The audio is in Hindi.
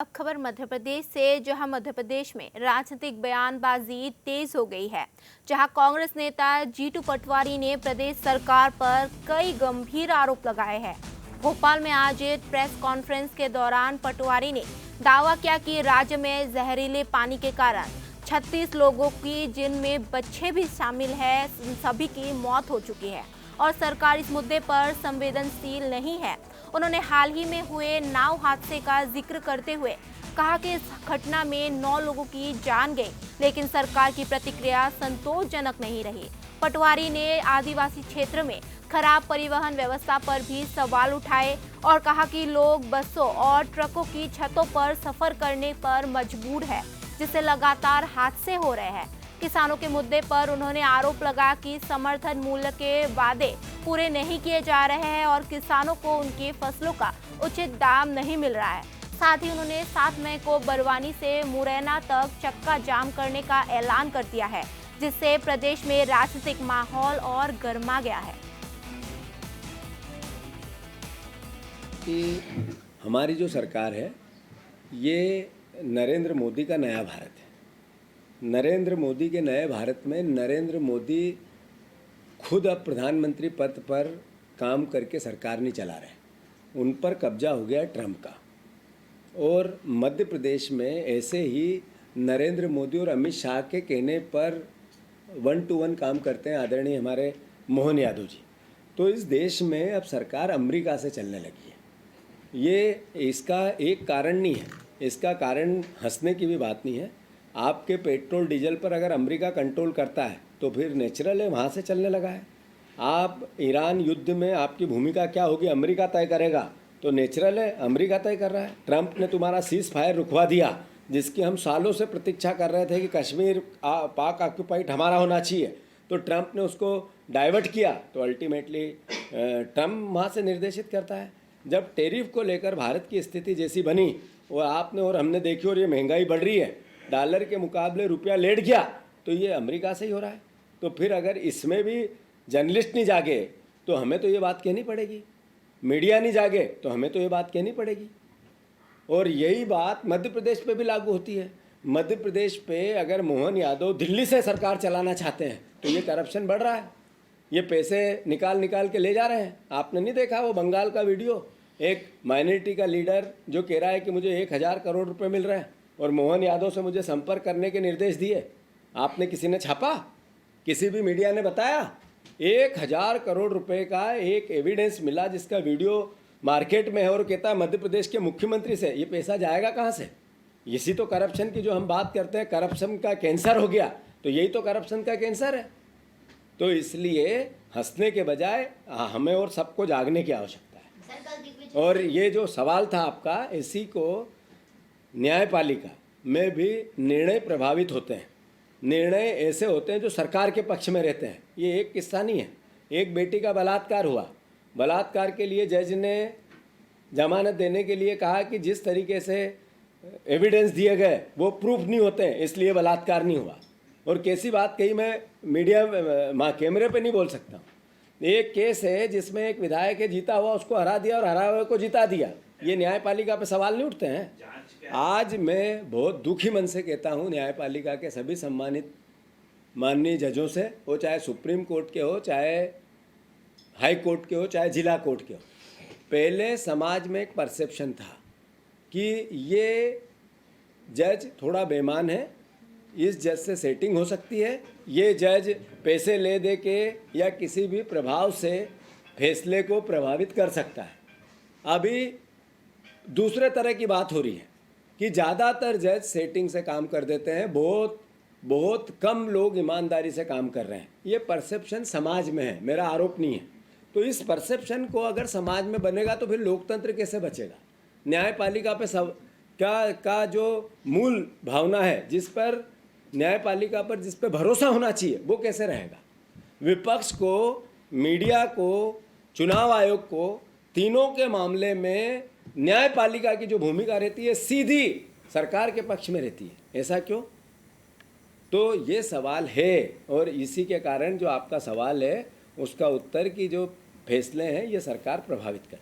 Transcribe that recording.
अब खबर मध्य प्रदेश से, जहां मध्य प्रदेश में राजनीतिक बयानबाजी तेज हो गई है। जहां कांग्रेस नेता जीतू पटवारी ने प्रदेश सरकार पर कई गंभीर आरोप लगाए हैं। भोपाल में आज एक प्रेस कॉन्फ्रेंस के दौरान पटवारी ने दावा किया कि राज्य में जहरीले पानी के कारण 36 लोगों की, जिनमें बच्चे भी शामिल हैं, सभी की मौत हो चुकी है और सरकार इस मुद्दे पर संवेदनशील नहीं है। उन्होंने हाल ही में हुए नाव हादसे का जिक्र करते हुए कहा कि इस घटना में 9 लोगों की जान गई, लेकिन सरकार की प्रतिक्रिया संतोषजनक नहीं रही। पटवारी ने आदिवासी क्षेत्र में खराब परिवहन व्यवस्था पर भी सवाल उठाए और कहा कि लोग बसों और ट्रकों की छतों पर सफर करने पर मजबूर है, जिससे लगातार हादसे हो रहे हैं। किसानों के मुद्दे पर उन्होंने आरोप लगाया कि समर्थन मूल्य के वादे पूरे नहीं किए जा रहे हैं और किसानों को उनकी फसलों का उचित दाम नहीं मिल रहा है। साथ ही उन्होंने 7 मई को बरवानी से मुरैना तक चक्का जाम करने का ऐलान कर दिया है, जिससे प्रदेश में राजनीतिक माहौल और गर्मा गया है। कि हमारी जो सरकार है ये नरेंद्र मोदी का नया भारत है। नरेंद्र मोदी के नए भारत में नरेंद्र मोदी खुद अब प्रधानमंत्री पद पर काम करके सरकार नहीं चला रहे, उन पर कब्जा हो गया ट्रंप का। और मध्य प्रदेश में ऐसे ही नरेंद्र मोदी और अमित शाह के कहने पर 1 to 1 काम करते हैं आदरणीय हमारे मोहन यादव जी। तो इस देश में अब सरकार अमेरिका से चलने लगी है। ये इसका एक कारण नहीं है, इसका कारण हंसने की भी बात नहीं है। आपके पेट्रोल डीजल पर अगर अमेरिका कंट्रोल करता है तो फिर नेचुरल है वहाँ से चलने लगा है। आप ईरान युद्ध में आपकी भूमिका क्या होगी अमेरिका तय करेगा, तो नेचुरल है अमेरिका तय कर रहा है। ट्रंप ने तुम्हारा सीज फायर रुकवा दिया, जिसकी हम सालों से प्रतीक्षा कर रहे थे कि कश्मीर पाक ऑक्यूपाइड हमारा होना चाहिए, तो ट्रंप ने उसको डाइवर्ट किया। तो अल्टीमेटली ट्रंप वहाँ से निर्देशित करता है। जब टेरिफ को लेकर भारत की स्थिति जैसी बनी वो आपने और हमने देखी, और ये महंगाई बढ़ रही है, डॉलर के मुकाबले रुपया लेट गया, तो ये अमेरिका से ही हो रहा है। तो फिर अगर इसमें भी जर्नलिस्ट नहीं जागे तो हमें तो ये बात कहनी पड़ेगी, मीडिया नहीं जागे तो हमें तो ये बात कहनी पड़ेगी। और यही बात मध्य प्रदेश पे भी लागू होती है। मध्य प्रदेश पे अगर मोहन यादव दिल्ली से सरकार चलाना चाहते हैं तो ये करप्शन बढ़ रहा है, ये पैसे निकाल निकाल के ले जा रहे हैं। आपने नहीं देखा वो बंगाल का वीडियो, एक माइनॉरिटी का लीडर जो कह रहा है कि मुझे 1000 करोड़ रुपए मिल रहे हैं और मोहन यादव से मुझे संपर्क करने के निर्देश दिए। आपने किसी ने छापा, किसी भी मीडिया ने बताया? 1000 करोड़ रुपए का एक एविडेंस मिला जिसका वीडियो मार्केट में है, और कहता है मध्य प्रदेश के मुख्यमंत्री से। ये पैसा जाएगा कहाँ से? इसी तो करप्शन की जो हम बात करते हैं, करप्शन का कैंसर हो गया, तो यही तो करप्शन का कैंसर है। तो इसलिए हंसने के बजाय हमें और सबको जागने की आवश्यकता है। और ये जो सवाल था आपका, इसी को न्यायपालिका में भी निर्णय प्रभावित होते हैं। निर्णय ऐसे होते हैं जो सरकार के पक्ष में रहते हैं। ये एक किस्सा नहीं है, एक बेटी का बलात्कार हुआ, बलात्कार के लिए जज ने जमानत देने के लिए कहा कि जिस तरीके से एविडेंस दिए गए वो प्रूफ नहीं होते हैं, इसलिए बलात्कार नहीं हुआ। और कैसी बात कही, मैं मीडिया कैमरे पे नहीं बोल सकता। एक केस है जिसमें एक विधायक है, जीता हुआ उसको हरा दिया और हरा हुए को जिता दिया। ये न्यायपालिका पे सवाल नहीं उठते हैं? आज मैं बहुत दुखी मन से कहता हूँ न्यायपालिका के सभी सम्मानित माननीय जजों से, वो चाहे सुप्रीम कोर्ट के हो, चाहे हाई कोर्ट के हो, चाहे जिला कोर्ट के हो। पहले समाज में एक परसेप्शन था कि ये जज थोड़ा बेईमान है, इस जज से सेटिंग हो सकती है, ये जज पैसे ले दे के या किसी भी प्रभाव से फैसले को प्रभावित कर सकता है। अभी दूसरे तरह की बात हो रही है कि ज़्यादातर जज सेटिंग से काम कर देते हैं, बहुत कम लोग ईमानदारी से काम कर रहे हैं। ये परसेप्शन समाज में है, मेरा आरोप नहीं है। तो इस परसेप्शन को अगर समाज में बनेगा तो फिर लोकतंत्र कैसे बचेगा? न्यायपालिका पे सब का जो मूल भावना है, जिस पर न्यायपालिका पर जिस पे भरोसा होना चाहिए, वो कैसे रहेगा? विपक्ष को, मीडिया को, चुनाव आयोग को, तीनों के मामले में न्यायपालिका की जो भूमिका रहती है सीधी सरकार के पक्ष में रहती है। ऐसा क्यों? तो ये सवाल है, और इसी के कारण जो आपका सवाल है उसका उत्तर की जो फैसले हैं ये सरकार प्रभावित करे।